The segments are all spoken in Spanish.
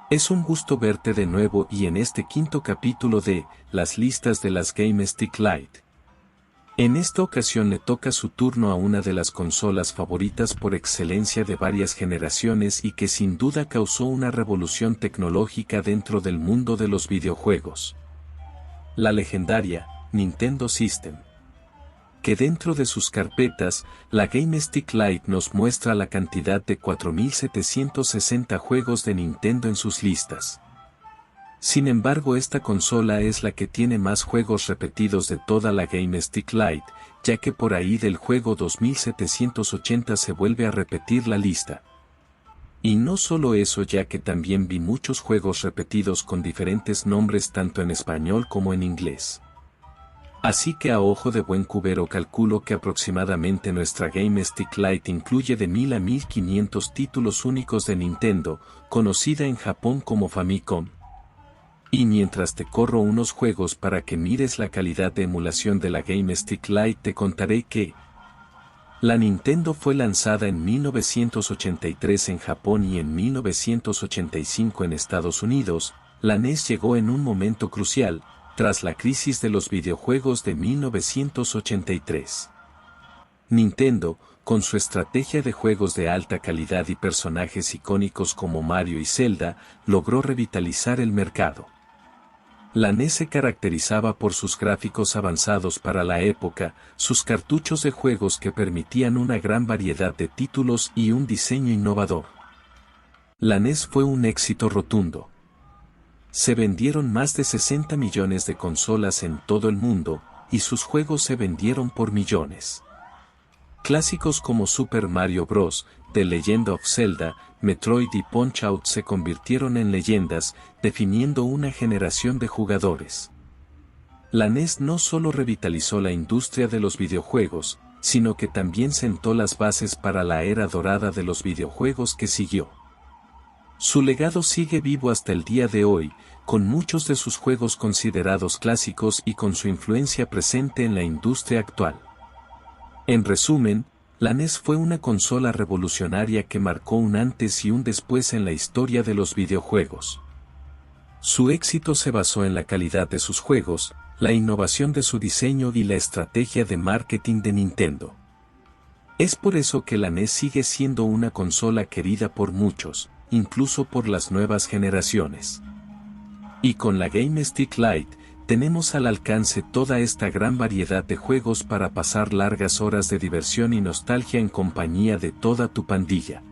Es un gusto verte de nuevo y en este quinto capítulo de Las listas de las Game Stick Lite. En esta ocasión le toca su turno a una de las consolas favoritas por excelencia de varias generaciones y que sin duda causó una revolución tecnológica dentro del mundo de los videojuegos. La legendaria Nintendo System. Que dentro de sus carpetas, la Game Stick Lite nos muestra la cantidad de 4.760 juegos de Nintendo en sus listas. Sin embargo, esta consola es la que tiene más juegos repetidos de toda la Game Stick Lite, ya que por ahí del juego 2780 se vuelve a repetir la lista. Y no solo eso, ya que también vi muchos juegos repetidos con diferentes nombres tanto en español como en inglés. Así que a ojo de buen cubero calculo que aproximadamente nuestra Game Stick Lite incluye de 1000 a 1500 títulos únicos de Nintendo, conocida en Japón como Famicom. Y mientras te corro unos juegos para que mires la calidad de emulación de la Game Stick Lite, te contaré que la Nintendo fue lanzada en 1983 en Japón y en 1985 en Estados Unidos. La NES llegó en un momento crucial, tras la crisis de los videojuegos de 1983. Nintendo, con su estrategia de juegos de alta calidad y personajes icónicos como Mario y Zelda, logró revitalizar el mercado. La NES se caracterizaba por sus gráficos avanzados para la época, sus cartuchos de juegos que permitían una gran variedad de títulos y un diseño innovador. La NES fue un éxito rotundo. Se vendieron más de 60 millones de consolas en todo el mundo, y sus juegos se vendieron por millones. Clásicos como Super Mario Bros., The Legend of Zelda, Metroid y Punch-Out se convirtieron en leyendas, definiendo una generación de jugadores. La NES no solo revitalizó la industria de los videojuegos, sino que también sentó las bases para la era dorada de los videojuegos que siguió. Su legado sigue vivo hasta el día de hoy, con muchos de sus juegos considerados clásicos y con su influencia presente en la industria actual. En resumen, la NES fue una consola revolucionaria que marcó un antes y un después en la historia de los videojuegos. Su éxito se basó en la calidad de sus juegos, la innovación de su diseño y la estrategia de marketing de Nintendo. Es por eso que la NES sigue siendo una consola querida por muchos, incluso por las nuevas generaciones. Y con la Game Stick Lite, tenemos al alcance toda esta gran variedad de juegos para pasar largas horas de diversión y nostalgia en compañía de toda tu pandilla.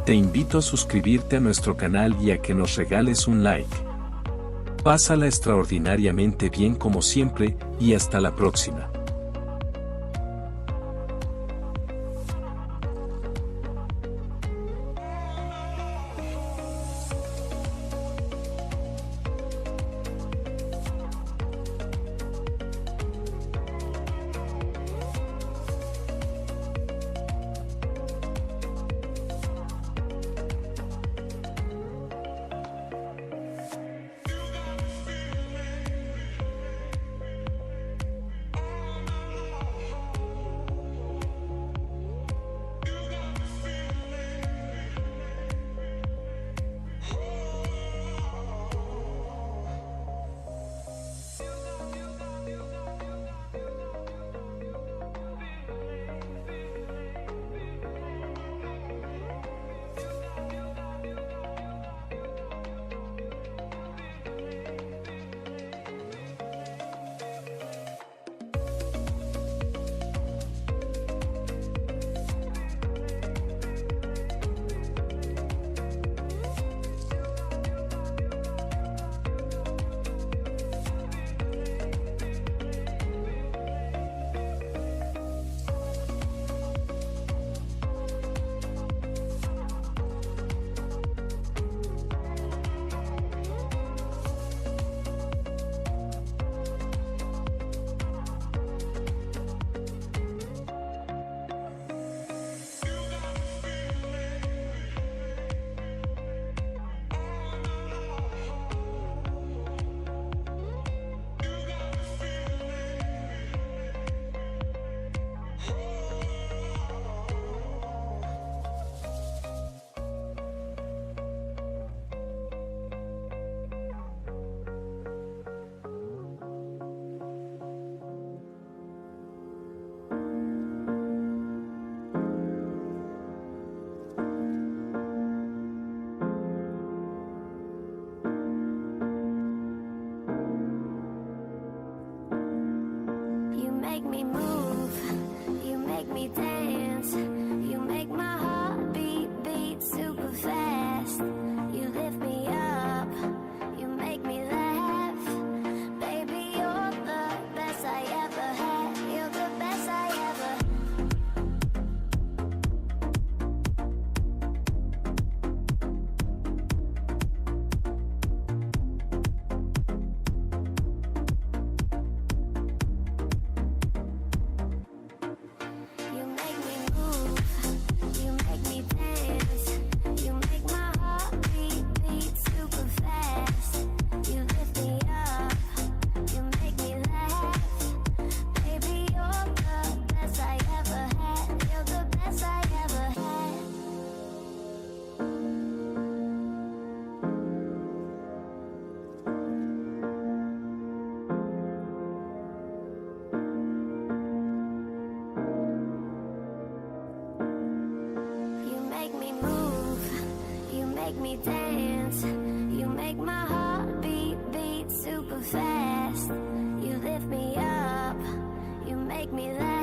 Te invito a suscribirte a nuestro canal y a que nos regales un like. Pásala extraordinariamente bien como siempre, y hasta la próxima. Make me move, you make me dance, you make my heart beat super fast. You lift me up, you make me laugh. Baby, you're the best I ever had. You're the best I ever. You make me move, you make me dance, you make my heart beat super fast. You lift me up, you make me laugh. Baby, you're the best I ever had. You're the best I ever had. You make me move, you make me dance, you make my heart beat super fast. You lift me up, you make me laugh.